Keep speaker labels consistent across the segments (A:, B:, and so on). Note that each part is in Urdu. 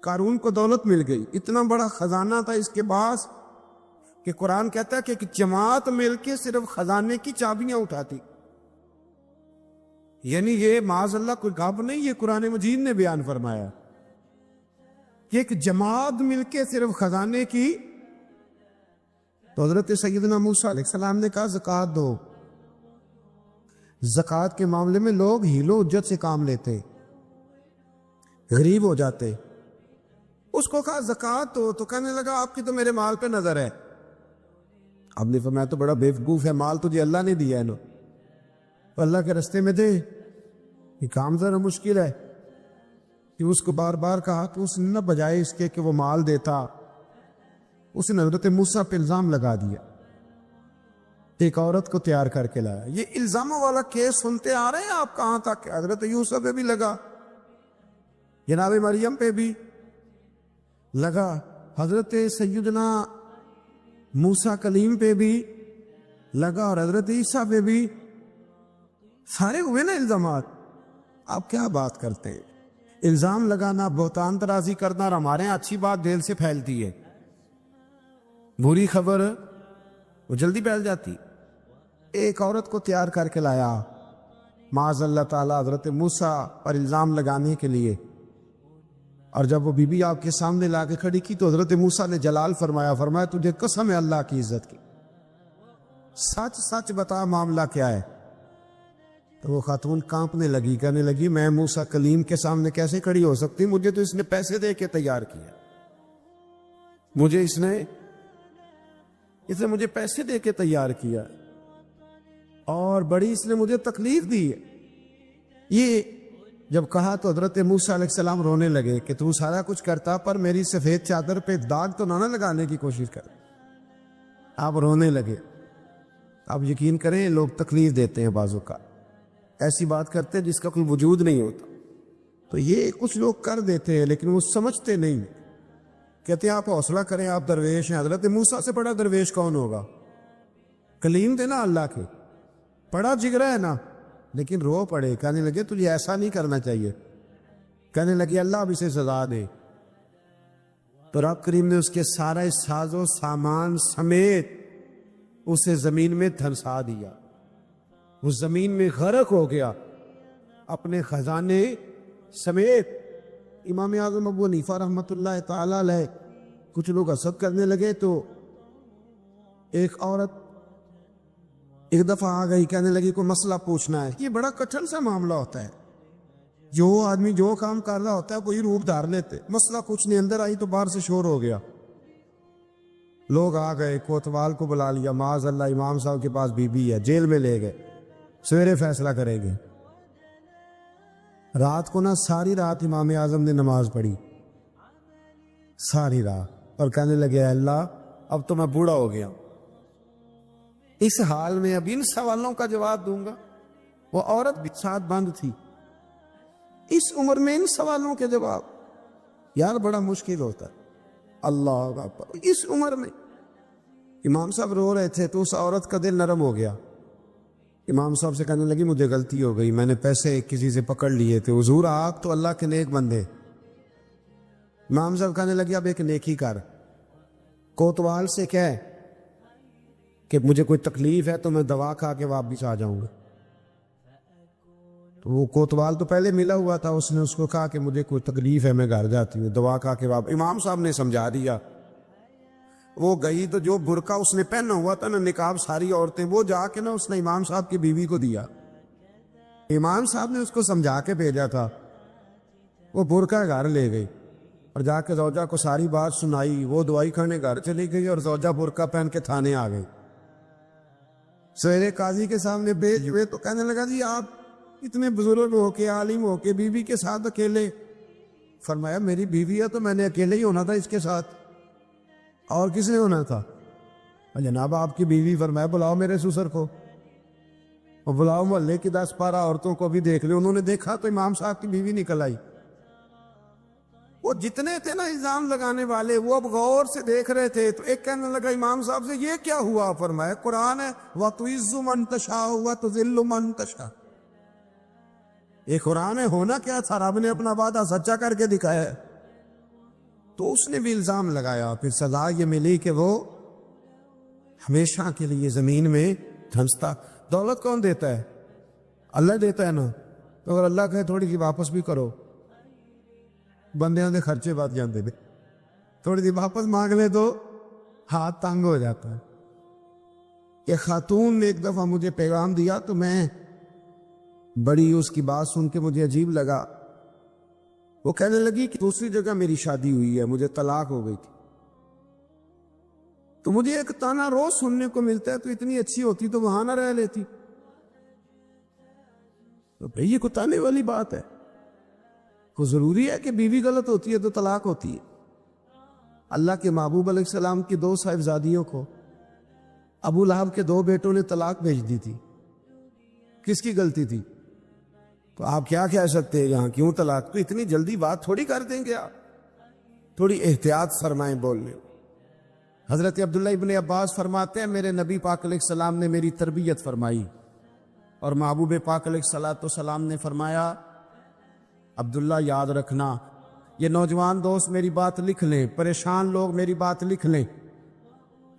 A: قارون کو دولت مل گئی، اتنا بڑا خزانہ تھا اس کے پاس کہ قرآن کہتا ہے کہ ایک جماعت مل کے صرف خزانے کی چابیاں اٹھاتی. یعنی یہ معاذ اللہ کوئی گپ نہیں، یہ قرآن مجید نے بیان فرمایا کہ ایک جماعت مل کے صرف خزانے کی. تو حضرت سیدنا موسیٰ علیہ السلام نے کہا زکوٰۃ دو. زکوٰۃ کے معاملے میں لوگ ہیل و حجت سے کام لیتے، غریب ہو جاتے. اس کو کہا زکوٰۃ دو تو کہنے لگا آپ کی تو میرے مال پہ نظر ہے. اب نے فرمایا تو بڑا بیوقوف ہے، مال تجھے اللہ نے دیا ہے نا، تو اللہ کے رستے میں دے. یہ کام ذرا مشکل ہے کہ اس کو بار بار کہا تو اس نے نہ بجائے اس کے کہ وہ مال دیتا، اس نے حضرت موسیٰ پہ الزام لگا دیا. ایک عورت کو تیار کر کے لایا. یہ الزاموں والا کیس سنتے آ رہے ہیں آپ کہاں تک؟ حضرت یوسف پہ بھی لگا، جناب مریم پہ بھی لگا، حضرت سیدنا موسیٰ کلیم پہ بھی لگا، اور حضرت عیسیٰ پہ بھی. سارے ہوئے نا الزامات. آپ کیا بات کرتے ہیں؟ الزام لگانا، بہتان ترازی کرنا، اور ہمارے یہاں اچھی بات دل سے پھیلتی ہے، بری خبر وہ جلدی پھیل جاتی. ایک عورت کو تیار کر کے لایا معاذ اللہ تعالیٰ حضرت موسیٰ پر الزام لگانے کے لیے، اور جب وہ بی بی آپ کے سامنے لا کے کھڑی کی تو حضرت موسیٰ نے جلال فرمایا تجھے قسم ہے اللہ کی عزت کی، سچ سچ بتا معاملہ کیا ہے. تو وہ خاتون کانپنے لگی، کہنے لگی میں موسیٰ کلیم کے سامنے کیسے کھڑی ہو سکتی؟ مجھے تو اس نے پیسے دے کے تیار کیا، مجھے اس نے مجھے پیسے دے کے تیار کیا، اور بڑی اس نے مجھے تکلیف دی ہے. یہ جب کہا تو حضرت موسیٰ علیہ السلام رونے لگے کہ تو سارا کچھ کرتا پر میری سفید چادر پہ داغ تو نہ لگانے کی کوشش کر. آپ رونے لگے. آپ یقین کریں لوگ تکلیف دیتے ہیں، بعضوں کا ایسی بات کرتے ہیں جس کا کوئی وجود نہیں ہوتا. تو یہ کچھ لوگ کر دیتے ہیں لیکن وہ سمجھتے نہیں. کہتے ہیں آپ حوصلہ کریں، آپ درویش ہیں. حضرت موسیٰ سے بڑا درویش کون ہوگا؟ کلیم تھے نا اللہ کے، بڑا جگرا ہے نا. لیکن رو پڑے، کہنے لگے تجھے ایسا نہیں کرنا چاہیے. کہنے لگے اللہ اب اسے سزا دے. تو رب کریم نے اس کے سارا ساز و سامان سمیت اسے زمین میں دھنسا دیا. وہ زمین میں غرق ہو گیا اپنے خزانے سمیت. امام اعظم ابو حنیفہ رحمۃ اللہ تعالی علیہ کچھ لوگ حسد کرنے لگے تو ایک عورت ایک دفعہ آ گئی، کہنے لگی کوئی مسئلہ پوچھنا ہے. یہ بڑا کٹھن سا معاملہ ہوتا ہے، جو آدمی جو کام کر رہا ہوتا ہے وہی روپ دھار لیتے. مسئلہ کچھ نہیں، اندر آئی تو باہر سے شور ہو گیا. لوگ آ گئے، کوتوال کو بلا لیا، معاذ اللہ امام صاحب کے پاس بی بی ہے، جیل میں لے گئے، سویرے فیصلہ کریں گے. رات کو ساری رات امام اعظم نے نماز پڑھی، ساری رات، اور کہنے لگے اللہ اب تو میں بوڑھا ہو گیا، اس حال میں اب ان سوالوں کا جواب دوں گا. وہ عورت بھی ساتھ بند تھی، اس عمر میں ان سوالوں کے جواب یار بڑا مشکل ہوتا ہے. اللہ اکبر. اس عمر میں امام صاحب رو رہے تھے تو اس عورت کا دل نرم ہو گیا. امام صاحب سے کہنے لگی مجھے غلطی ہو گئی، میں نے پیسے کسی سے پکڑ لیے تھے. حضور آپ تو اللہ کے نیک بندے. امام صاحب کہنے لگے اب ایک نیکی کر، کوتوال سے کہہ کہ مجھے کوئی تکلیف ہے تو میں دوا کھا کے واپس آ جاؤں گا. تو وہ کوتوال تو پہلے ملا ہوا تھا، اس نے اس کو کہا کہ مجھے کوئی تکلیف ہے میں گھر جاتی ہوں، دوا کھا کے واپس. امام صاحب نے سمجھا دیا. وہ گئی تو جو برقع اس نے پہنا ہوا تھا نا نقاب، ساری عورتیں، وہ جا کے اس نے امام صاحب کی بیوی کو دیا. امام صاحب نے اس کو سمجھا کے بھیجا تھا. وہ برقع گھر لے گئی اور جا کے زوجہ کو ساری بات سنائی. وہ دوائی کھانے گھر چلی گئی اور زوجہ برقع پہن کے تھانے آ گئی. سویرے قاضی کے سامنے بھیج ہوئے تو کہنے لگا جی آپ اتنے بزرگ ہو کے عالم ہو کے بیوی کے ساتھ اکیلے. فرمایا میری بیوی ہے تو میں نے اکیلے ہی ہونا تھا اس کے ساتھ، اور کس نے ہونا تھا؟ جناب آپ کی بیوی. فرمایا بلاؤ میرے سسر کو، اور بلاؤ محلے کی 10-12 عورتوں کو بھی دیکھ لے. انہوں نے دیکھا تو امام صاحب کی بیوی نکل آئی. وہ جتنے تھے نا الزام لگانے والے وہ اب غور سے دیکھ رہے تھے. تو ایک کہنے لگا امام صاحب سے یہ کیا ہوا؟ فرمایا قرآن ہے وَتُعِزُّ مَن تَشَاءُ وَتُذِلُّ مَن تَشَاءُ. یہ قرآن ہے. ہونا کیا تھا؟ رب نے اپنا وعدہ سچا کر کے دکھایا ہے. تو اس نے بھی الزام لگایا، پھر سزا یہ ملی کہ وہ ہمیشہ کے لیے زمین میں دھنستا۔ دولت کون دیتا ہے؟ اللہ دیتا ہے نا، تو اگر اللہ کہے تھوڑی سی واپس بھی کرو، بندیاں دے خرچے بات جانتے تھے، تھوڑی سی واپس مانگ لے تو ہاتھ تنگ ہو جاتا ہے۔ کہ خاتون نے ایک دفعہ مجھے پیغام دیا تو میں بڑی اس کی بات سن کے مجھے عجیب لگا۔ وہ کہنے لگی کہ دوسری جگہ میری شادی ہوئی ہے، مجھے طلاق ہو گئی تھی، تو مجھے ایک تانا روز سننے کو ملتا ہے، تو اتنی اچھی ہوتی تو وہاں نہ رہ لیتی۔ تو بھئی یہ کوئی تانے والی بات ہے؟ کوئی ضروری ہے کہ بیوی غلط ہوتی ہے تو طلاق ہوتی ہے؟ اللہ کے محبوب علیہ السلام کی 2 صاحبزادیوں کو ابو لہب کے 2 بیٹوں نے طلاق بھیج دی تھی، کس کی غلطی تھی؟ تو آپ کیا کہہ سکتے ہیں یہاں کیوں طلاق؟ تو اتنی جلدی بات تھوڑی کر دیں گے آپ، تھوڑی احتیاط فرمائیں بولنے۔ حضرت عبداللہ ابن عباس فرماتے ہیں میرے نبی پاک علیہ السلام نے میری تربیت فرمائی، اور محبوب پاک علیہ السلام نے فرمایا عبداللہ یاد رکھنا، یہ نوجوان دوست میری بات لکھ لیں، پریشان لوگ میری بات لکھ لیں،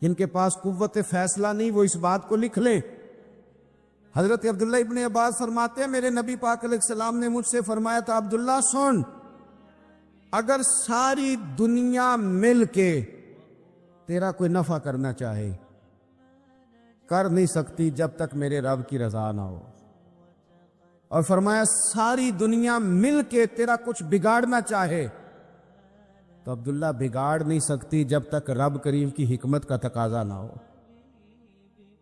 A: جن کے پاس قوت فیصلہ نہیں وہ اس بات کو لکھ لیں۔ حضرت عبداللہ ابن عباس فرماتے ہیں میرے نبی پاک علیہ السلام نے مجھ سے فرمایا تھا عبداللہ سن، اگر ساری دنیا مل کے تیرا کوئی نفع کرنا چاہے کر نہیں سکتی جب تک میرے رب کی رضا نہ ہو، اور فرمایا ساری دنیا مل کے تیرا کچھ بگاڑنا چاہے تو عبداللہ بگاڑ نہیں سکتی جب تک رب کریم کی حکمت کا تقاضا نہ ہو۔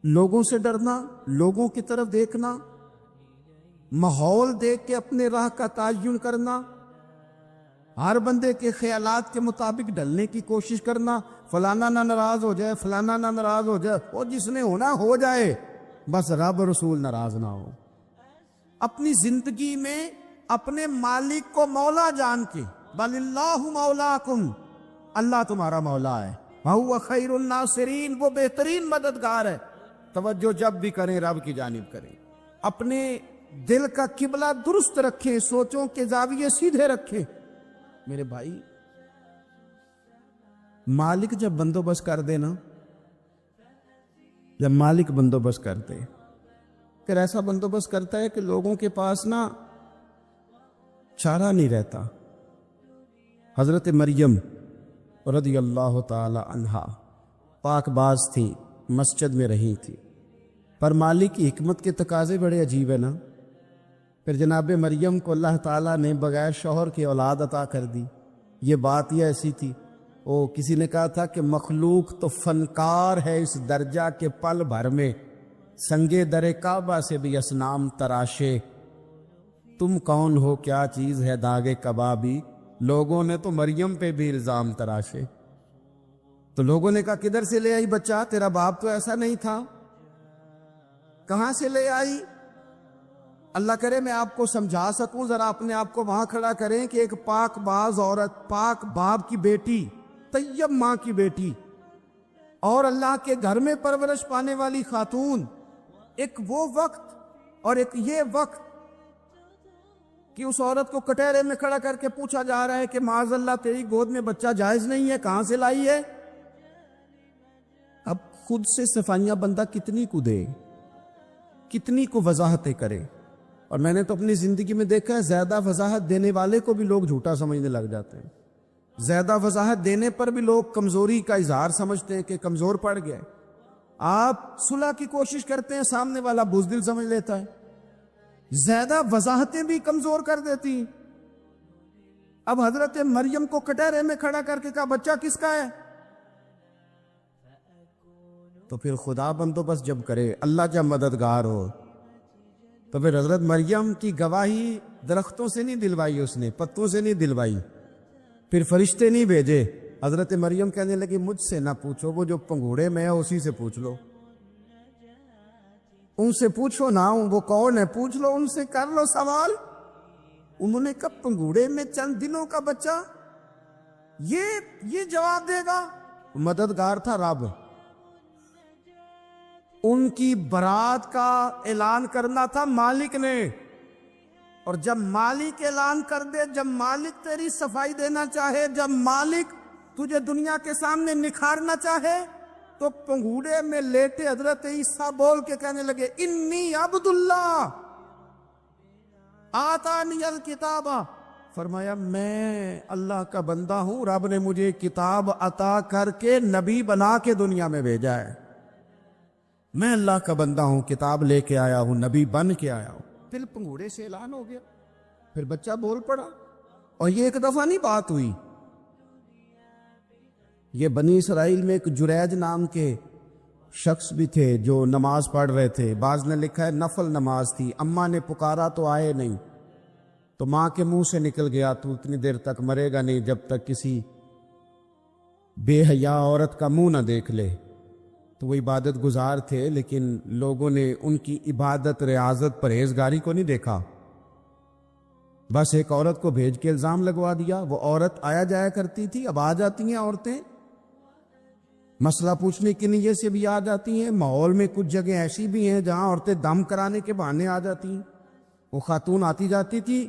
A: لوگوں سے ڈرنا، لوگوں کی طرف دیکھنا، ماحول دیکھ کے اپنے راہ کا تعین کرنا، ہر بندے کے خیالات کے مطابق ڈھلنے کی کوشش کرنا، فلانا نہ ناراض ہو جائے، فلانا نہ ناراض ہو جائے، اور جس نے ہونا ہو جائے، بس رب رسول ناراض نہ ہو۔ اپنی زندگی میں اپنے مالک کو مولا جان کے، بل اللہ مولاکم، اللہ تمہارا مولا ہے، وَهُوَ خَيْرُ النَّاصِرِينَ، وہ بہترین مددگار ہے۔ توجہ جب بھی کریں رب کی جانب کریں، اپنے دل کا قبلہ درست رکھیں، سوچوں کے زاویے سیدھے رکھیں۔ میرے بھائی، مالک جب بندوبست کر دے نا، جب مالک بندوبست کر دے، پھر ایسا بندوبست کرتا ہے کہ لوگوں کے پاس نا چارہ نہیں رہتا۔ حضرت مریم رضی اللہ تعالی عنہا پاک باز تھی، مسجد میں رہی تھی، پر مالک کی حکمت کے تقاضے بڑے عجیب ہیں نا۔ پھر جناب مریم کو اللہ تعالیٰ نے بغیر شوہر کی اولاد عطا کر دی۔ یہ بات یہ ایسی تھی، کسی نے کہا تھا کہ مخلوق تو فنکار ہے اس درجہ کے پل بھر میں سنگے در کعبہ سے بھی اصنام تراشے، تم کون ہو کیا چیز ہے داغے کبابی، لوگوں نے تو مریم پہ بھی الزام تراشے۔ تو لوگوں نے کہا کدھر سے لے آئی بچہ، تیرا باپ تو ایسا نہیں تھا، کہاں سے لے آئی؟ اللہ کرے میں آپ کو سمجھا سکوں، ذرا اپنے آپ کو وہاں کھڑا کریں کہ ایک پاک باز عورت، پاک باپ کی بیٹی، طیب ماں کی بیٹی، اور اللہ کے گھر میں پرورش پانے والی خاتون، ایک وہ وقت اور ایک یہ وقت کہ اس عورت کو کٹہرے میں کھڑا کر کے پوچھا جا رہا ہے کہ معاذ اللہ تیری گود میں بچہ جائز نہیں ہے، کہاں سے لائی ہے؟ اب خود سے صفائیاں بندہ کتنی کو دے، کتنی کو وضاحتیں کرے؟ اور میں نے تو اپنی زندگی میں دیکھا ہے زیادہ وضاحت دینے والے کو بھی لوگ جھوٹا سمجھنے لگ جاتے ہیں، زیادہ وضاحت دینے پر بھی لوگ کمزوری کا اظہار سمجھتے ہیں کہ کمزور پڑ گئے۔ آپ صلح کی کوشش کرتے ہیں، سامنے والا بزدل سمجھ لیتا ہے، زیادہ وضاحتیں بھی کمزور کر دیتی ہیں۔ اب حضرت مریم کو کٹہرے میں کھڑا کر کے کہا بچہ کس کا ہے؟ تو پھر خدا بندوبست جب کرے، اللہ جب مددگار ہو، تو پھر حضرت مریم کی گواہی درختوں سے نہیں دلوائی، اس نے پتوں سے نہیں دلوائی، پھر فرشتے نہیں بھیجے۔ حضرت مریم کہنے لگی مجھ سے نہ پوچھو، وہ جو پنگوڑے میں ہے اسی سے پوچھ لو، ان سے پوچھو نا، وہ کون ہے پوچھ لو، ان سے کر لو سوال۔ انہوں نے کہا پنگوڑے میں چند دنوں کا بچہ، یہ جواب دے گا؟ مددگار تھا رب، ان کی برات کا اعلان کرنا تھا مالک نے، اور جب مالک اعلان کر دے، جب مالک تیری صفائی دینا چاہے، جب مالک تجھے دنیا کے سامنے نکھارنا چاہے تو پنگوڑے میں لیٹے حضرت عیسیٰ بول کے کہنے لگے انی عبداللہ آتانی الکتاب، فرمایا میں اللہ کا بندہ ہوں، رب نے مجھے کتاب عطا کر کے نبی بنا کے دنیا میں بھیجا ہے، میں اللہ کا بندہ ہوں، کتاب لے کے آیا ہوں، نبی بن کے آیا ہوں۔ پھر پنگوڑے سے اعلان ہو گیا، پھر بچہ بول پڑا، اور یہ ایک دفعہ نہیں بات ہوئی۔ یہ بنی اسرائیل میں ایک جریج نام کے شخص بھی تھے جو نماز پڑھ رہے تھے، بعض نے لکھا ہے نفل نماز تھی، اماں نے پکارا تو آئے نہیں، تو ماں کے منہ سے نکل گیا تو اتنی دیر تک مرے گا نہیں جب تک کسی بے حیا عورت کا منہ نہ دیکھ لے۔ تو وہ عبادت گزار تھے، لیکن لوگوں نے ان کی عبادت، ریاضت، پرہیزگاری کو نہیں دیکھا، بس ایک عورت کو بھیج کے الزام لگوا دیا۔ وہ عورت آیا جایا کرتی تھی، اب آ جاتی ہیں عورتیں، مسئلہ پوچھنے کی نیت سے بھی آ جاتی ہیں۔ ماحول میں کچھ جگہ ایسی بھی ہیں جہاں عورتیں دم کرانے کے بہانے آ جاتی ہیں۔ وہ خاتون آتی جاتی تھی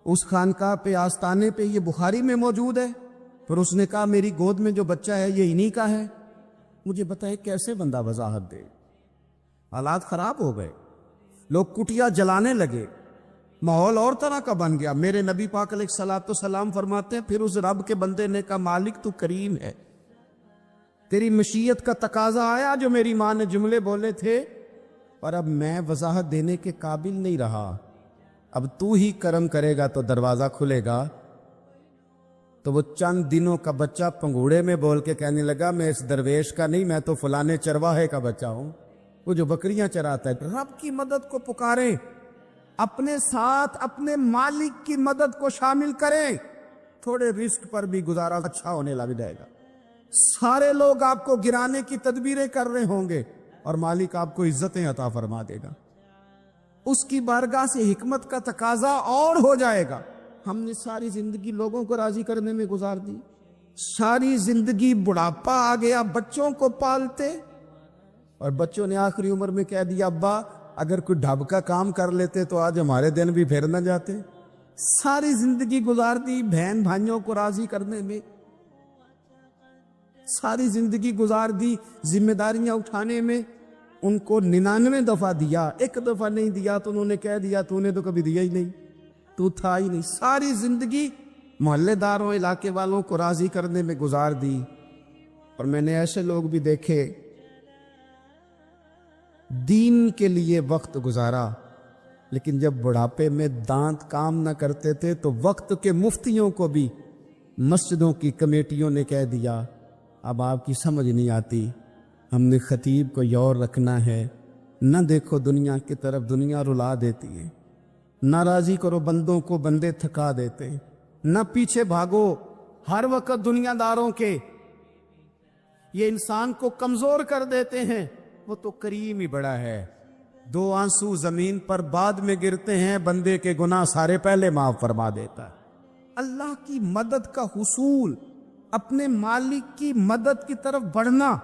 A: اس خانقاہ پہ، آستانے پہ، یہ بخاری میں موجود ہے۔ پھر اس نے کہا میری گود میں جو بچہ ہے یہ انہی کا ہے، مجھے بتائے کیسے بندہ وضاحت دے۔ حالات خراب ہو گئے، لوگ کٹیا جلانے لگے، ماحول اور طرح کا بن گیا۔ میرے نبی پاک علیہ الصلوۃ والسلام فرماتے ہیں پھر اس رب کے بندے نے کہا مالک تو کریم ہے، تیری مشیت کا تقاضا آیا جو میری ماں نے جملے بولے تھے، پر اب میں وضاحت دینے کے قابل نہیں رہا، اب تو ہی کرم کرے گا تو دروازہ کھلے گا۔ تو وہ چند دنوں کا بچہ پنگوڑے میں بول کے کہنے لگا میں اس درویش کا نہیں، میں تو فلانے چرواہے کا بچہ ہوں، وہ جو بکریاں چراتا ہے۔ رب کی مدد کو پکاریں، اپنے ساتھ اپنے مالک کی مدد کو شامل کریں، تھوڑے رزق پر بھی گزارا اچھا ہونے لگ جائے گا۔ سارے لوگ آپ کو گرانے کی تدبیریں کر رہے ہوں گے اور مالک آپ کو عزتیں عطا فرما دے گا، اس کی بارگاہ سے حکمت کا تقاضا اور ہو جائے گا۔ ہم نے ساری زندگی لوگوں کو راضی کرنے میں گزار دی، ساری زندگی بڑھاپا آ گیا بچوں کو پالتے، اور بچوں نے آخری عمر میں کہہ دیا ابا اگر کوئی ڈھب کا کام کر لیتے تو آج ہمارے دن بھی پھر نہ جاتے۔ ساری زندگی گزار دی بہن بھائیوں کو راضی کرنے میں، ساری زندگی گزار دی ذمہ داریاں اٹھانے میں، ان کو 99 دفعہ دیا، ایک دفعہ نہیں دیا تو انہوں نے کہہ دیا تو نے تو کبھی دیا ہی نہیں، تو تھا ہی نہیں۔ ساری زندگی محلے داروں، علاقے والوں کو راضی کرنے میں گزار دی۔ اور میں نے ایسے لوگ بھی دیکھے دین کے لیے وقت گزارا، لیکن جب بڑھاپے میں دانت کام نہ کرتے تھے تو وقت کے مفتیوں کو بھی مسجدوں کی کمیٹیوں نے کہہ دیا اب آپ کی سمجھ نہیں آتی، ہم نے خطیب کو یور رکھنا ہے، نہ دیکھو دنیا کی طرف، دنیا رلا دیتی ہے، نہ راضی کرو بندوں کو، بندے تھکا دیتے، نہ پیچھے بھاگو ہر وقت دنیا داروں کے، یہ انسان کو کمزور کر دیتے ہیں۔ وہ تو کریم ہی بڑا ہے، 2 آنسو زمین پر بعد میں گرتے ہیں، بندے کے گناہ سارے پہلے معاف فرما دیتا ہے۔ اللہ کی مدد کا حصول، اپنے مالک کی مدد کی طرف بڑھنا،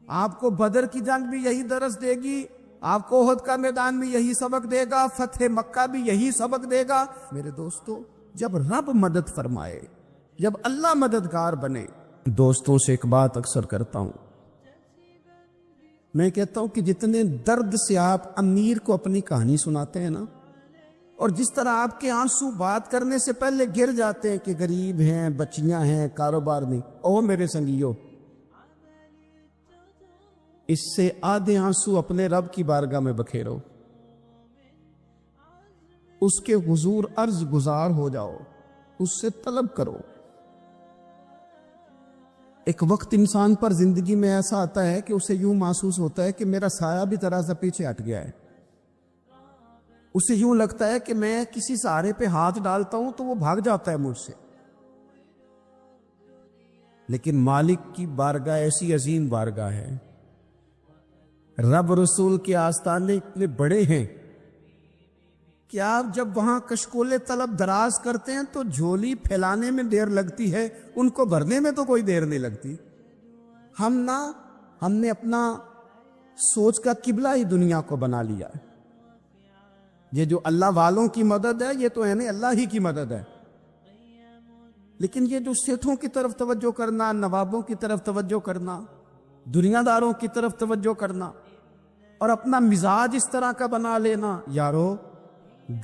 A: آپ کو بدر کی جنگ بھی یہی درس دے گی، آپ کو احد کا میدان بھی یہی سبق دے گا، فتح مکہ بھی یہی سبق دے گا۔ میرے دوستو جب رب مدد فرمائے، جب اللہ مددگار بنے، دوستوں سے ایک بات اکثر کرتا ہوں، میں کہتا ہوں کہ جتنے درد سے آپ امیر کو اپنی کہانی سناتے ہیں نا، اور جس طرح آپ کے آنسو بات کرنے سے پہلے گر جاتے ہیں کہ غریب ہیں، بچیاں ہیں، کاروبار نہیں، او میرے سنگیو، اس سے آدھے آنسو اپنے رب کی بارگاہ میں بکھیرو، اس کے حضور عرض گزار ہو جاؤ، اس سے طلب کرو۔ ایک وقت انسان پر زندگی میں ایسا آتا ہے کہ اسے یوں محسوس ہوتا ہے کہ میرا سایہ بھی ذرا سا پیچھے ہٹ گیا ہے، اسے یوں لگتا ہے کہ میں کسی سہارے پہ ہاتھ ڈالتا ہوں تو وہ بھاگ جاتا ہے مجھ سے، لیکن مالک کی بارگاہ ایسی عظیم بارگاہ ہے، رب رسول کے آستانے اتنے بڑے ہیں کہ آپ جب وہاں کشکول طلب دراز کرتے ہیں تو جھولی پھیلانے میں دیر لگتی ہے، ان کو بھرنے میں تو کوئی دیر نہیں لگتی۔ ہم نے اپنا سوچ کا قبلہ ہی دنیا کو بنا لیا ہے۔ یہ جو اللہ والوں کی مدد ہے یہ تو ہے نا اللہ ہی کی مدد ہے، لیکن یہ جو سیٹھوں کی طرف توجہ کرنا، نوابوں کی طرف توجہ کرنا، دنیا داروں کی طرف توجہ کرنا اور اپنا مزاج اس طرح کا بنا لینا، یارو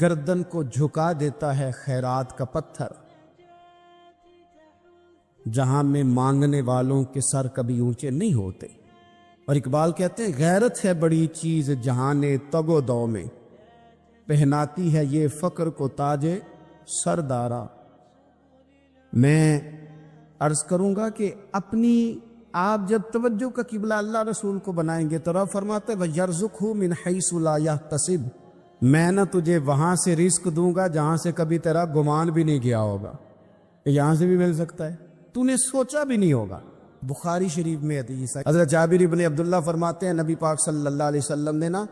A: گردن کو جھکا دیتا ہے خیرات کا پتھر، جہاں میں مانگنے والوں کے سر کبھی اونچے نہیں ہوتے۔ اور اقبال کہتے ہیں غیرت ہے بڑی چیز جہان تگ و دو میں، پہناتی ہے یہ فقر کو تاج سردارا۔ میں عرض کروں گا کہ اپنی آپ جب توجہ کا قبلہ اللہ رسول کو بنائیں گے تو رب فرماتے وَيَرْزُقْهُ مِنْ حَيْثُ لَا يَحْتَسِبُ، میں نہ تجھے وہاں سے رزق دوں گا جہاں سے کبھی تیرا گمان بھی نہیں گیا ہوگا، یہاں سے بھی مل سکتا ہے، تو نے سوچا بھی نہیں ہوگا۔ بخاری شریف میں حدیث ہے، حضرت جابر ابن عبداللہ فرماتے ہیں نبی پاک صلی اللہ علیہ وسلم نے نا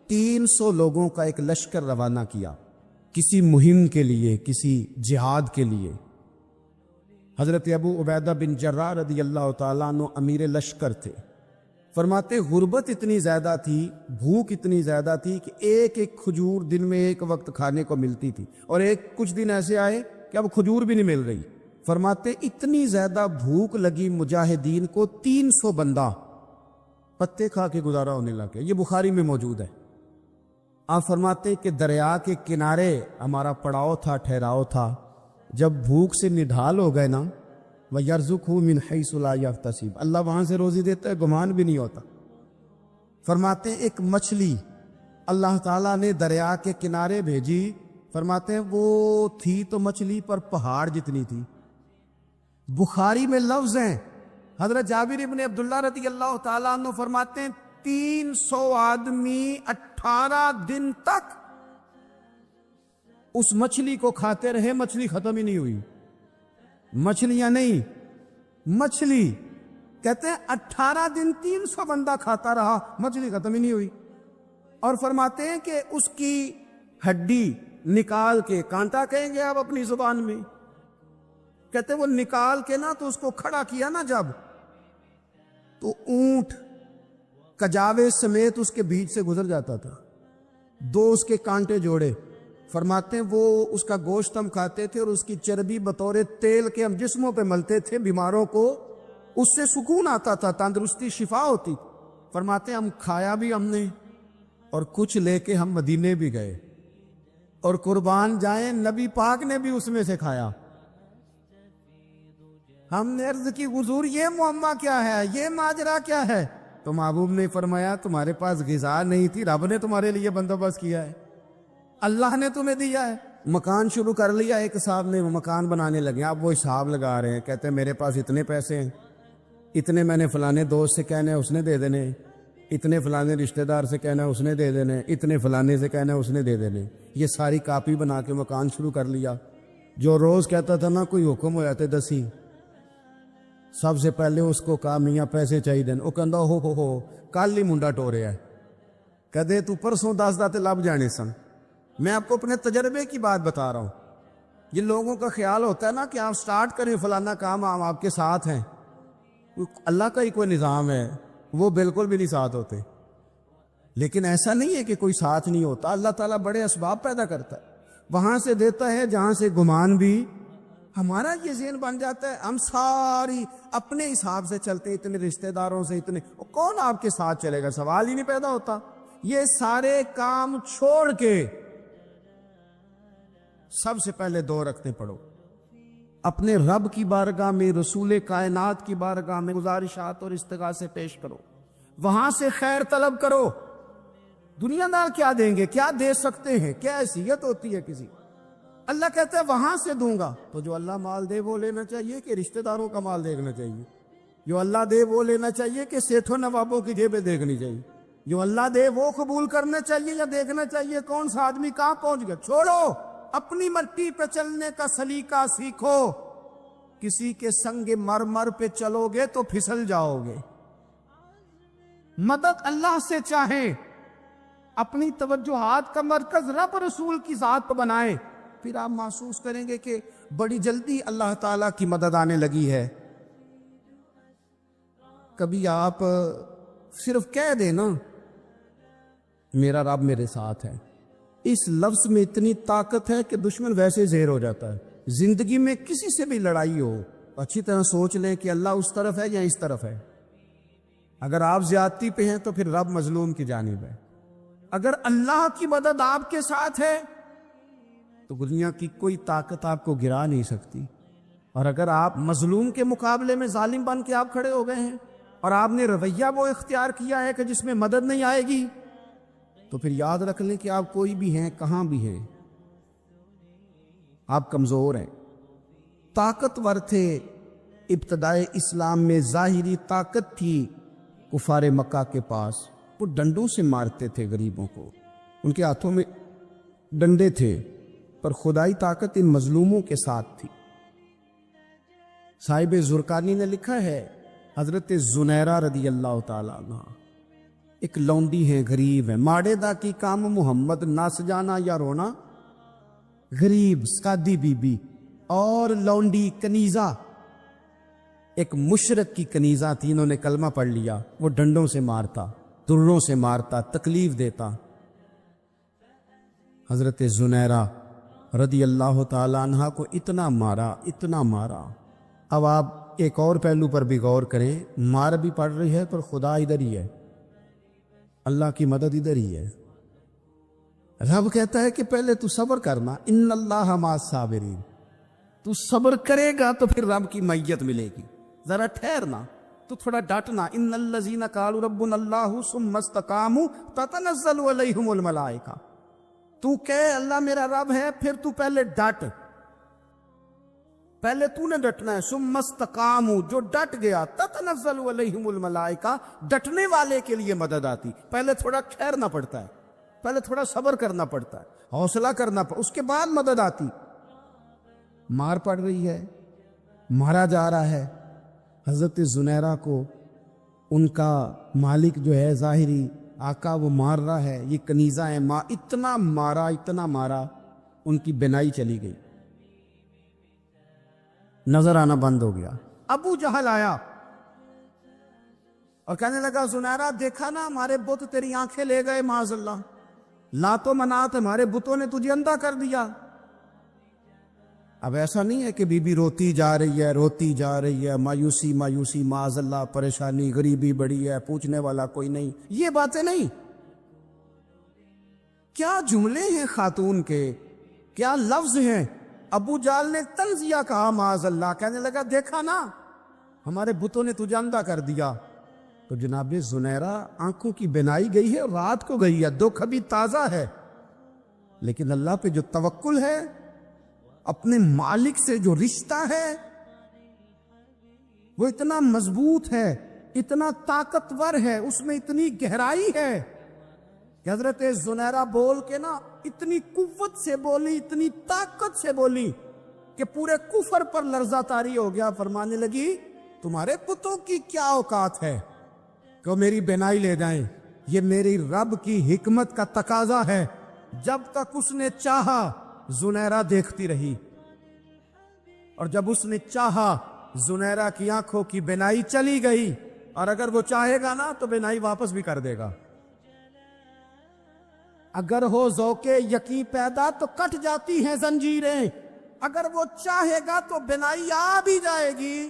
A: 300 لوگوں کا ایک لشکر روانہ کیا کسی مہم کے لیے، کسی جہاد کے لیے۔ حضرت ابو عبیدہ بن جراح رضی اللہ تعالیٰ عنہ امیر لشکر تھے۔ فرماتے غربت اتنی زیادہ تھی، بھوک اتنی زیادہ تھی کہ ایک ایک کھجور دن میں ایک وقت کھانے کو ملتی تھی، اور کچھ دن ایسے آئے کہ اب کھجور بھی نہیں مل رہی۔ فرماتے اتنی زیادہ بھوک لگی مجاہدین کو 300 بندہ پتے کھا کے گزارا ہونے لگے، یہ بخاری میں موجود ہے۔ آپ فرماتے کہ دریا کے کنارے ہمارا پڑاؤ تھا، ٹھہراؤ تھا، جب بھوک سے نڈھال ہو گئے نا وَيَرْزُقْهُ مِنْ حَيْثُ لَا يَحْتَسِبُ، اللہ وہاں سے روزی دیتا ہے، گمان بھی نہیں ہوتا۔ فرماتے ایک مچھلی اللہ تعالیٰ نے دریا کے کنارے بھیجی، فرماتے ہیں وہ تھی تو مچھلی پر پہاڑ جتنی تھی۔ بخاری میں لفظ ہیں، حضرت جابر ابن عبداللہ رضی اللہ تعالیٰ عنہ فرماتے ہیں 300 آدمی 18 دن تک اس مچھلی کو کھاتے رہے، مچھلی ختم ہی نہیں ہوئی۔ مچھلیاں نہیں، مچھلی کہتے ہیں 18 دن 300 بندہ کھاتا رہا، مچھلی ختم ہی نہیں ہوئی۔ اور فرماتے ہیں کہ اس کی ہڈی نکال کے، کانٹا کہیں گے آپ اپنی زبان میں، کہتے ہیں وہ نکال کے نا تو اس کو کھڑا کیا نا جب، تو اونٹ کجاوے سمیت اس کے بیچ سے گزر جاتا تھا، 2 اس کے کانٹے جوڑے۔ فرماتے ہیں وہ اس کا گوشت ہم کھاتے تھے اور اس کی چربی بطور تیل کے ہم جسموں پہ ملتے تھے، بیماروں کو اس سے سکون آتا تھا، تندرستی شفا ہوتی تھی۔ فرماتے ہیں ہم کھایا بھی ہم نے، اور کچھ لے کے ہم مدینے بھی گئے، اور قربان جائیں نبی پاک نے بھی اس میں سے کھایا۔ ہم نے عرض کی حضور یہ معمہ کیا ہے، یہ ماجرا کیا ہے؟ تو محبوب نے فرمایا تمہارے پاس غذا نہیں تھی، رب نے تمہارے لیے بندوبست کیا ہے، اللہ نے تمہیں دیا ہے۔ مکان شروع کر لیا، ایک صاحب نے مکان بنانے لگے، آپ وہ حساب لگا رہے ہیں، کہتے ہیں میرے پاس اتنے پیسے ہیں، اتنے میں نے فلانے دوست سے کہنا ہے اس نے دے دینے، اتنے فلانے رشتہ دار سے کہنا ہے اس نے دے دینے، اتنے فلانے سے کہنا ہے اس نے دے دینے۔ یہ ساری کاپی بنا کے مکان شروع کر لیا۔ جو روز کہتا تھا نا کوئی حکم ہو جاتے دسی، سب سے پہلے اس کو کہا میاں پیسے چاہیے، وہ کہندا ہو کل ہی منڈا ٹوریا ہے، کہدے تو پرسوں 10 داتے لب جانے سن۔ میں آپ کو اپنے تجربے کی بات بتا رہا ہوں۔ یہ لوگوں کا خیال ہوتا ہے نا کہ آپ سٹارٹ کریں فلانا کام، ہم آپ کے ساتھ ہیں، اللہ کا ہی کوئی نظام ہے، وہ بالکل بھی نہیں ساتھ ہوتے۔ لیکن ایسا نہیں ہے کہ کوئی ساتھ نہیں ہوتا، اللہ تعالیٰ بڑے اسباب پیدا کرتا ہے، وہاں سے دیتا ہے جہاں سے گمان بھی۔ ہمارا یہ ذہن بن جاتا ہے ہم ساری اپنے حساب سے چلتے، اتنے رشتہ داروں سے، اتنے کون آپ کے ساتھ چلے گا، سوال ہی نہیں پیدا ہوتا۔ یہ سارے کام چھوڑ کے سب سے پہلے 2 رکعتیں پڑھو، اپنے رب کی بارگاہ میں، رسول کائنات کی بارگاہ میں گزارشات اور استغاثے پیش کرو، وہاں سے خیر طلب کرو۔ دنیا دار کیا دیں گے، کیا دے سکتے ہیں، کیا حیثیت ہوتی ہے کسی، اللہ کہتا ہے وہاں سے دوں گا۔ تو جو اللہ مال دے وہ لینا چاہیے کہ رشتہ داروں کا مال دیکھنا چاہیے؟ جو اللہ دے وہ لینا چاہیے کہ سیٹھوں نوابوں کی جیبیں دیکھنی چاہیے؟ جو اللہ دے وہ قبول کرنا چاہیے یا دیکھنا چاہیے کون سا آدمی کہاں پہنچ گیا؟ چھوڑو، اپنی مٹی پہ چلنے کا سلیقہ سیکھو۔ کسی کے سنگ مرمر پہ چلو گے تو پھسل جاؤ گے۔ مدد اللہ سے چاہیں، اپنی توجہات کا مرکز رب رسول کی ذات پہ بنائیں، پھر آپ محسوس کریں گے کہ بڑی جلدی اللہ تعالیٰ کی مدد آنے لگی ہے۔ کبھی آپ صرف کہہ دیں نا میرا رب میرے ساتھ ہے، اس لفظ میں اتنی طاقت ہے کہ دشمن ویسے زہر ہو جاتا ہے۔ زندگی میں کسی سے بھی لڑائی ہو اچھی طرح سوچ لیں کہ اللہ اس طرف ہے یا اس طرف ہے. اگر آپ زیادتی پہ ہیں تو پھر رب مظلوم کی جانب ہے. اگر اللہ کی مدد آپ کے ساتھ ہے تو دنیا کی کوئی طاقت آپ کو گرا نہیں سکتی. اور اگر آپ مظلوم کے مقابلے میں ظالم بن کے آپ کھڑے ہو گئے ہیں اور آپ نے رویہ وہ اختیار کیا ہے کہ جس میں مدد نہیں آئے گی، تو پھر یاد رکھ لیں کہ آپ کوئی بھی ہیں، کہاں بھی ہیں، آپ کمزور ہیں. طاقتور تھے. ابتدائے اسلام میں ظاہری طاقت تھی کفار مکہ کے پاس، وہ ڈنڈوں سے مارتے تھے غریبوں کو، ان کے ہاتھوں میں ڈنڈے تھے، پر خدائی طاقت ان مظلوموں کے ساتھ تھی. صاحب زرقانی نے لکھا ہے حضرت زنیرہ رضی اللہ تعالیٰ عنہ ایک لونڈی ہے، غریب ہے. ماڑے دا کی کام محمد نس جانا یا رونا، غریب سادی بی بی اور لونڈی کنیزہ، ایک مشرک کی کنیزہ تھی. انہوں نے کلمہ پڑھ لیا. وہ ڈنڈوں سے مارتا، دروں سے مارتا، تکلیف دیتا. حضرت زنیرہ رضی اللہ تعالیٰ عنہ کو اتنا مارا، اتنا مارا. اب آپ ایک اور پہلو پر بھی غور کریں، مار بھی پڑ رہی ہے پر خدا ادھر ہی ہے، اللہ کی مدد ادھر ہی ہے. رب کہتا ہے کہ پہلے تو صبر کرنا، ان اللہ مع الصابرین. تو صبر کرے گا تو پھر رب کی معیت ملے گی. ذرا ٹھہرنا، تو تھوڑا ڈٹنا. ان الذین قالوا ربنا اللہ ثم استقاموا تتنزل علیہم الملائکہ. تو کہے اللہ میرا رب ہے، پھر تو پہلے ڈٹ، پہلے تو نے ڈٹنا ہے. ثم استقاموا، جو ڈٹ گیا، تتنزل علیہم الملائکہ، ڈٹنے والے کے لیے مدد آتی. پہلے تھوڑا ٹھہرنا پڑتا ہے، پہلے تھوڑا صبر کرنا پڑتا ہے، حوصلہ کرنا پڑتا، اس کے بعد مدد آتی. مار پڑ رہی ہے، مارا جا رہا ہے. حضرت زنیرہ کو ان کا مالک جو ہے ظاہری آقا وہ مار رہا ہے. یہ کنیزہ ہے، اتنا مارا، اتنا مارا، ان کی بینائی چلی گئی، نظر آنا بند ہو گیا. ابو جہل آیا اور کہنے لگا زنیرہ دیکھا نا ہمارے بت تیری آنکھیں لے گئے، معاذ اللہ، لات و منات ہمارے بتوں نے تجھے اندھا کر دیا. اب ایسا نہیں ہے کہ بی بی روتی جا رہی ہے، روتی جا رہی ہے، مایوسی مایوسی، معاذ اللہ، پریشانی، غریبی بڑی ہے، پوچھنے والا کوئی نہیں، یہ باتیں نہیں. کیا جملے ہیں خاتون کے، کیا لفظ ہیں. ابو جال نے تنزیہ کہا، معاذ اللہ، کہنے لگا دیکھا نا ہمارے بتوں نے تجھے اندھا کر دیا. تو جناب زنیرہ آنکھوں کی بینائی گئی ہے، رات کو گئی ہے، دکھ ابھی تازہ ہے، لیکن اللہ پہ جو توکل ہے، اپنے مالک سے جو رشتہ ہے، وہ اتنا مضبوط ہے، اتنا طاقتور ہے، اس میں اتنی گہرائی ہے کہ حضرت زنیرہ بول کے نا اتنی قوت سے بولی، اتنی طاقت سے بولی کہ پورے کفر پر لرزہ طاری ہو گیا. فرمانے لگی تمہارے پتوں کی کیا اوقات ہے کہ وہ میری بینائی لے جائیں، یہ میری رب کی حکمت کا تقاضا ہے. جب تک اس نے چاہا زنیرہ دیکھتی رہی، اور جب اس نے چاہا زنیرہ کی آنکھوں کی بینائی چلی گئی، اور اگر وہ چاہے گا نا تو بینائی واپس بھی کر دے گا. اگر ہو ذوق یقین پیدا تو کٹ جاتی ہیں زنجیریں، اگر وہ چاہے گا تو بینائی آ بھی جائے گی.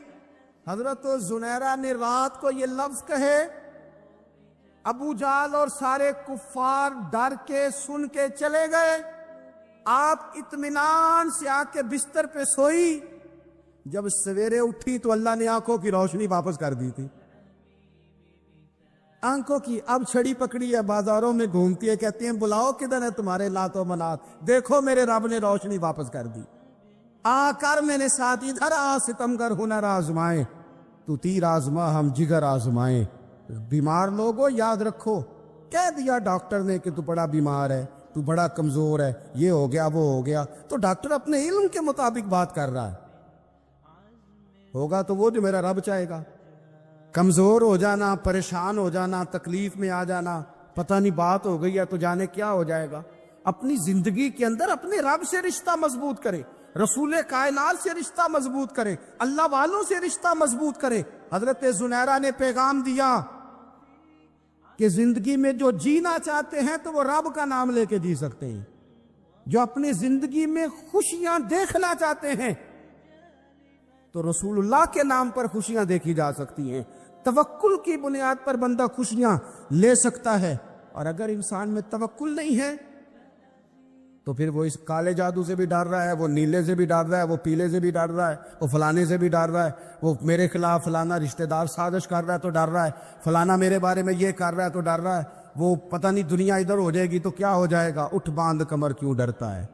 A: حضرت زنیرہ نے رات کو یہ لفظ کہے، ابو جال اور سارے کفار ڈر کے سن کے چلے گئے. آپ اطمینان سے آ کے بستر پہ سوئی. جب سویرے اٹھی تو اللہ نے آنکھوں کی روشنی واپس کر دی تھی. آنکھوں کی اب چھڑی پکڑی ہے، بازاروں میں گھومتی ہے، کہتی ہیں بلاؤ کدھر ہے تمہارے لات و منات، دیکھو میرے رب نے روشنی واپس کر دی. آ کر میرے ساتھ ادھر آ، ستمگر ہنر آزمائے، تو تیر آزما ہم جگر آزمائے. بیمار لوگوں یاد رکھو، کہہ دیا ڈاکٹر نے کہ تو بڑا بیمار ہے، تو بڑا کمزور ہے، یہ ہو گیا وہ ہو گیا، تو ڈاکٹر اپنے علم کے مطابق بات کر رہا ہے. ہوگا تو وہ جو میرا رب چاہے گا. کمزور ہو جانا، پریشان ہو جانا، تکلیف میں آ جانا، پتہ نہیں بات ہو گئی ہے تو جانے کیا ہو جائے گا. اپنی زندگی کے اندر اپنے رب سے رشتہ مضبوط کرے، رسول کائنات سے رشتہ مضبوط کرے، اللہ والوں سے رشتہ مضبوط کرے. حضرت زنیرہ نے پیغام دیا کہ زندگی میں جو جینا چاہتے ہیں تو وہ رب کا نام لے کے جی سکتے ہیں. جو اپنی زندگی میں خوشیاں دیکھنا چاہتے ہیں تو رسول اللہ کے نام پر خوشیاں دیکھی جا سکتی ہیں. توکل کی بنیاد پر بندہ خوشیاں لے سکتا ہے. اور اگر انسان میں توکل نہیں ہے تو پھر وہ اس کالے جادو سے بھی ڈر رہا ہے, وہ نیلے سے بھی ڈر رہا ہے, وہ پیلے سے بھی ڈر رہا ہے, وہ فلانے سے بھی ڈر رہا ہے, وہ میرے خلاف فلانا رشتہ دار سازش کر رہا ہے تو ڈر رہا ہے, فلانا میرے بارے میں یہ کر رہا ہے تو ڈر رہا ہے, وہ پتہ نہیں دنیا ادھر ہو جائے گی تو کیا ہو جائے گا. اٹھ باندھ کمر کیوں ڈرتا ہے,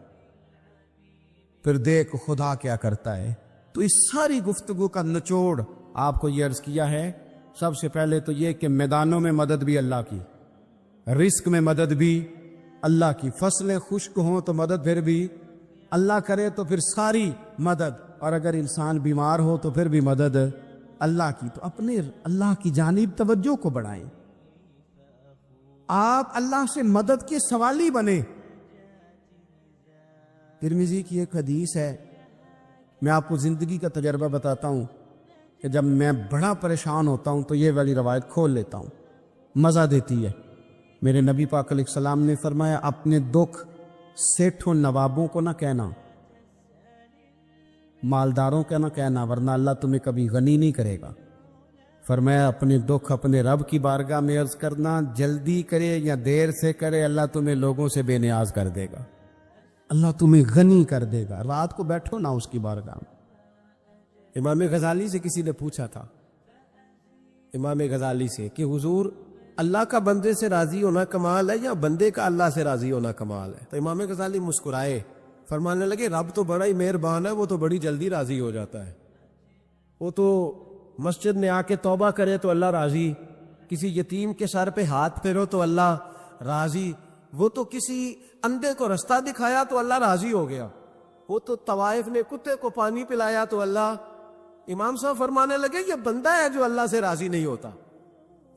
A: پھر دیکھ خدا کیا کرتا ہے. تو اس ساری گفتگو کا نچوڑ آپ کو یہ عرض کیا ہے. سب سے پہلے تو یہ کہ میدانوں میں مدد بھی اللہ کی, رزق میں مدد بھی اللہ کی, فصلیں خشک ہوں تو مدد پھر بھی اللہ کرے تو پھر ساری مدد, اور اگر انسان بیمار ہو تو پھر بھی مدد اللہ کی. تو اپنے اللہ کی جانب توجہ کو بڑھائیں, آپ اللہ سے مدد کے سوالی بنے. ترمذی کی ایک حدیث ہے, میں آپ کو زندگی کا تجربہ بتاتا ہوں کہ جب میں بڑا پریشان ہوتا ہوں تو یہ والی روایت کھول لیتا ہوں, مزہ دیتی ہے. میرے نبی پاک علیہ السلام نے فرمایا اپنے دکھ سیٹھوں نوابوں کو نہ کہنا, مالداروں کا نہ کہنا, ورنہ اللہ تمہیں کبھی غنی نہیں کرے گا. فرمایا اپنے دکھ اپنے رب کی بارگاہ میں عرض کرنا, جلدی کرے یا دیر سے کرے اللہ تمہیں لوگوں سے بے نیاز کر دے گا, اللہ تمہیں غنی کر دے گا. رات کو بیٹھو نا اس کی بارگاہ میں. امام غزالی سے کسی نے پوچھا تھا, امام غزالی سے, کہ حضور اللہ کا بندے سے راضی ہونا کمال ہے یا بندے کا اللہ سے راضی ہونا کمال ہے؟ تو امام غزالی مسکرائے, فرمانے لگے رب تو بڑا ہی مہربان ہے, وہ تو بڑی جلدی راضی ہو جاتا ہے. وہ تو مسجد میں آ کے توبہ کرے تو اللہ راضی, کسی یتیم کے سر پہ ہاتھ پھیرو تو اللہ راضی, وہ تو کسی اندھے کو رستہ دکھایا تو اللہ راضی ہو گیا, وہ تو طوائف نے کتے کو پانی پلایا تو اللہ. امام صاحب فرمانے لگے یہ بندہ ہے جو اللہ سے راضی نہیں ہوتا.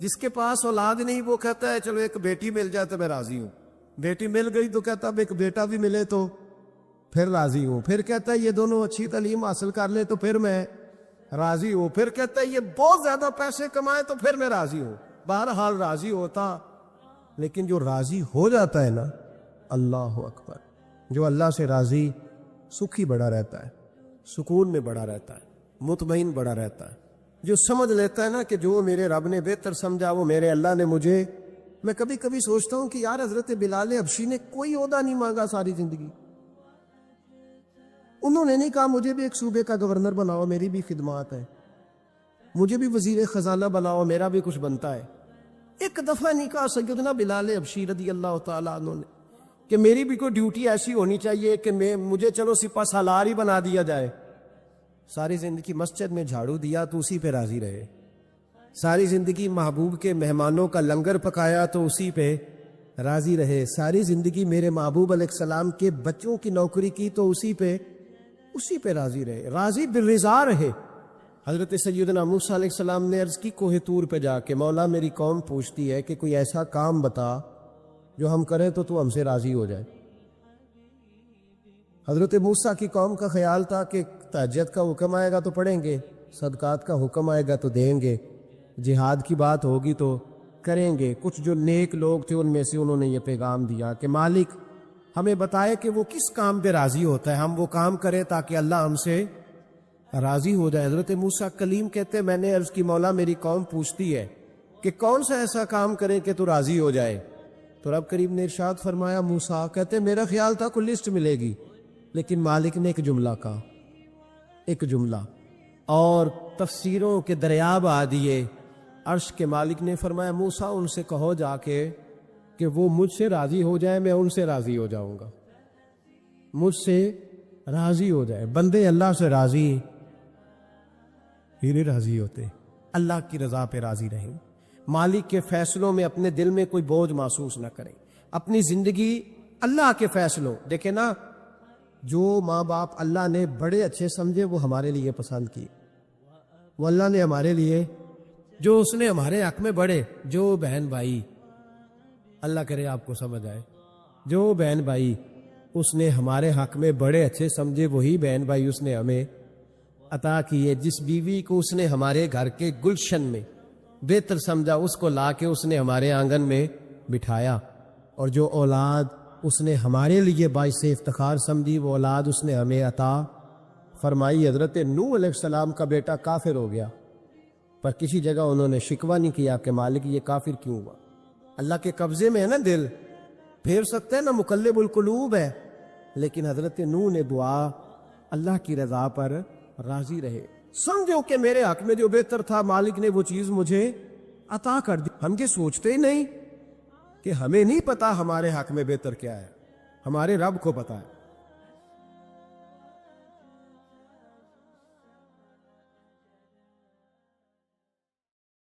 A: جس کے پاس اولاد نہیں وہ کہتا ہے چلو ایک بیٹی مل جائے تو میں راضی ہوں, بیٹی مل گئی تو کہتا اب ایک بیٹا بھی ملے تو پھر راضی ہوں, پھر کہتا ہے یہ دونوں اچھی تعلیم حاصل کر لے تو پھر میں راضی ہوں, پھر کہتا ہے یہ بہت زیادہ پیسے کمائے تو پھر میں راضی ہوں. بہرحال راضی ہوتا, لیکن جو راضی ہو جاتا ہے نا, اللہ اکبر, جو اللہ سے راضی سکھی بڑا رہتا ہے, سکون میں بڑا رہتا ہے, مطمئن بڑا رہتا ہے. جو سمجھ لیتا ہے نا کہ جو میرے رب نے بہتر سمجھا وہ میرے اللہ نے مجھے. میں کبھی کبھی سوچتا ہوں کہ یار حضرت بلال حبشی نے کوئی عہدہ نہیں مانگا ساری زندگی, انہوں نے نہیں کہا مجھے بھی ایک صوبے کا گورنر بناؤ میری بھی خدمات ہے, مجھے بھی وزیر خزانہ بناؤ میرا بھی کچھ بنتا ہے. ایک دفعہ نہیں کہا سیدنا بلال حبشی رضی اللہ تعالیٰ عنہ نے کہ میری بھی کوئی ڈیوٹی ایسی ہونی چاہیے کہ مجھے چلو سپہ سالار ہی بنا دیا جائے. ساری زندگی مسجد میں جھاڑو دیا تو اسی پہ راضی رہے, ساری زندگی محبوب کے مہمانوں کا لنگر پکایا تو اسی پہ راضی رہے, ساری زندگی میرے محبوب علیہ السلام کے بچوں کی نوکری کی تو اسی پہ راضی رہے, راضی بالرضا رہے. حضرت سیدنا موسیٰ علیہ السلام نے عرض کی کوہ طور پہ جا کے, مولا میری قوم پوچھتی ہے کہ کوئی ایسا کام بتا جو ہم کریں تو ہم سے راضی ہو جائے. حضرت موسیٰ کی قوم کا خیال تھا کہ تہجد کا حکم آئے گا تو پڑھیں گے, صدقات کا حکم آئے گا تو دیں گے, جہاد کی بات ہوگی تو کریں گے. کچھ جو نیک لوگ تھے ان میں سے انہوں نے یہ پیغام دیا کہ مالک ہمیں بتائے کہ وہ کس کام پہ راضی ہوتا ہے, ہم وہ کام کریں تاکہ اللہ ہم سے راضی ہو جائے. حضرت موسیٰ کلیم کہتے میں نے عرض کی مولا میری قوم پوچھتی ہے کہ کون سا ایسا کام کریں کہ تو راضی ہو جائے. تو رب کریم نے ارشاد فرمایا موسیٰ, کہتے میرا خیال تھا کوئی لسٹ ملے گی, لیکن مالک نے ایک جملہ کہا, ایک جملہ, اور تفسیروں کے دریا بہا دیے. عرش کے مالک نے فرمایا موسیٰ ان سے کہو جا کے کہ وہ مجھ سے راضی ہو جائے, میں ان سے راضی ہو جاؤں گا, مجھ سے راضی ہو جائے. بندے اللہ سے راضی ہی راضی ہوتے, اللہ کی رضا پہ راضی رہیں, مالک کے فیصلوں میں اپنے دل میں کوئی بوجھ محسوس نہ کریں, اپنی زندگی اللہ کے فیصلوں. دیکھیں نا, جو ماں باپ اللہ نے بڑے اچھے سمجھے وہ ہمارے لیے پسند کی, وہ اللہ نے ہمارے لیے جو اس نے ہمارے حق میں بڑے, جو بہن بھائی, اللہ کرے آپ کو سمجھ آئے, جو بہن بھائی اس نے ہمارے حق میں بڑے اچھے سمجھے وہی بہن بھائی اس نے ہمیں عطا کیے. جس بیوی کو اس نے ہمارے گھر کے گلشن میں بہتر سمجھا اس کو لا کے اس نے ہمارے آنگن میں بٹھایا, اور جو اولاد
B: اس نے ہمارے لیے باعث افتخار سمجھی وہ اولاد اس نے ہمیں عطا فرمائی۔ حضرت نوح علیہ السلام کا بیٹا کافر ہو گیا، پر کسی جگہ انہوں نے شکوہ نہیں کیا کہ مالک یہ کافر کیوں ہوا۔ اللہ کے قبضے میں ہے نا دل، پھیر سکتا ہے نا، مقلب القلوب ہے، لیکن حضرت نوح نے دعا اللہ کی رضا پر راضی رہے، سمجھو کہ میرے حق میں جو بہتر تھا مالک نے وہ چیز مجھے عطا کر دی۔ ہم یہ سوچتے ہی نہیں کہ ہمیں نہیں پتا ہمارے حق میں بہتر کیا ہے، ہمارے رب کو پتا ہے۔